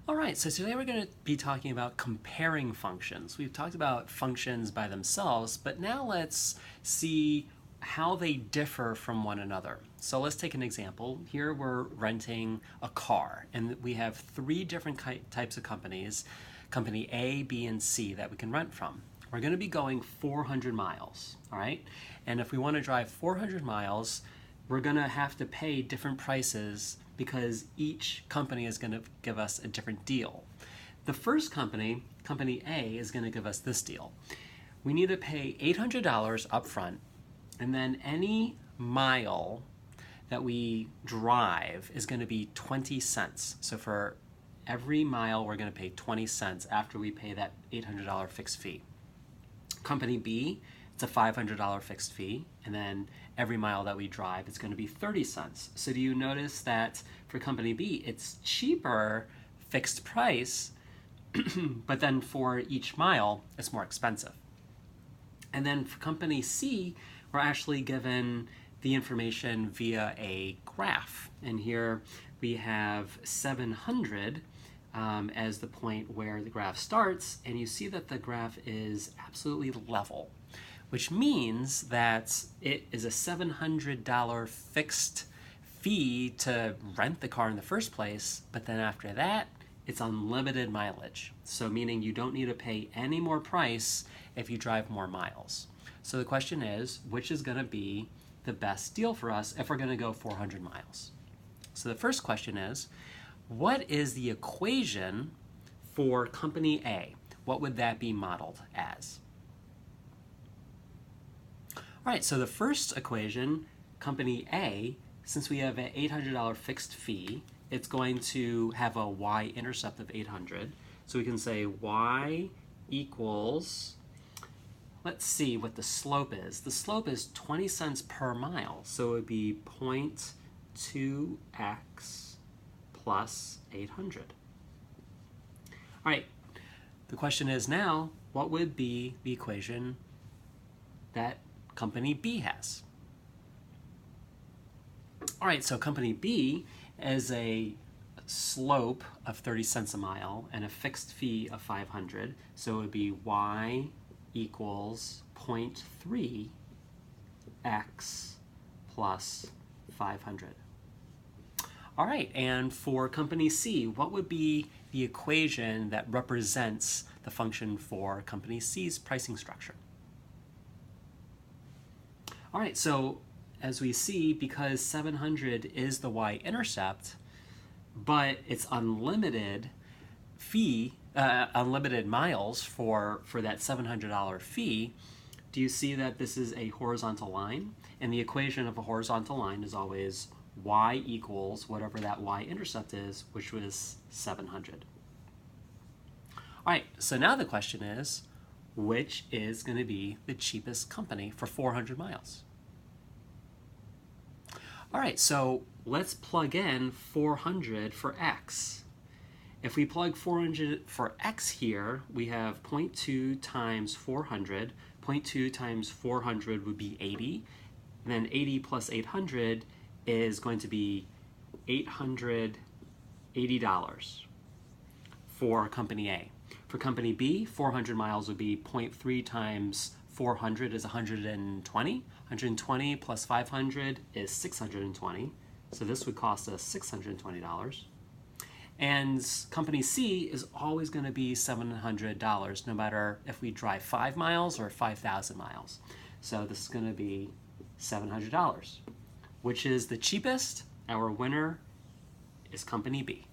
All right, so today we're going to be talking about comparing functions. We've talked about functions by themselves, but now let's see how they differ from one another. So let's take an example. Here we're renting a car, and we have three different types of companies, company A, B, and C, that we can rent from. We're going to be going 400 miles, all right? And if we want to drive 400 miles, we're going to have to pay different prices because each company is going to give us a different deal. The first company, company A, is going to give us this deal. We need to pay $800 up front, and then any mile that we drive is going to be 20 cents. So for every mile, we're going to pay 20 cents after we pay that $800 fixed fee. Company B, it's a $500 fixed fee, and then every mile that we drive is going to be 30 cents. So do you notice that for company B, it's cheaper fixed price, but then for each mile, it's more expensive. And then for company C, we're actually given the information via a graph. And here we have 700 as the point where the graph starts, and you see that the graph is absolutely level, which means that it is a $700 fixed fee to rent the car in the first place, but then after that, it's unlimited mileage. So meaning you don't need to pay any more price if you drive more miles. So the question is, which is gonna be the best deal for us if we're gonna go 400 miles? So the first question is, what is the equation for company A? What would that be modeled as? All right, so the first equation, company A, since we have an $800 fixed fee, it's going to have a y-intercept of 800. So we can say y equals, let's see what the slope is. The slope is 20 cents per mile, so it would be 0.2x plus 800. All right, the question is now, what would be the equation that company B has? All right, so company B is a slope of 30 cents a mile and a fixed fee of 500. So it would be y equals 0.3x plus 500. All right, and for company C, what would be the equation that represents the function for company C's pricing structure? All right, so as we see, because 700 is the y-intercept, but it's unlimited fee, unlimited miles for that $700 fee, do you see that this is a horizontal line? And the equation of a horizontal line is always y equals whatever that y-intercept is, which was 700. All right, so now the question is, which is going to be the cheapest company for 400 miles? All right, so let's plug in 400 for x. If we plug 400 for x here, we have 0.2 times 400. 0.2 times 400 would be 80. And then 80 plus 800 is going to be $880 for company A. For company B, 400 miles would be 0.3 times 400 is 120. 120 plus 500 is 620. So this would cost us $620. And company C is always going to be $700, no matter if we drive 5 miles or 5,000 miles. So this is going to be $700. Which is the cheapest? Our winner is company B.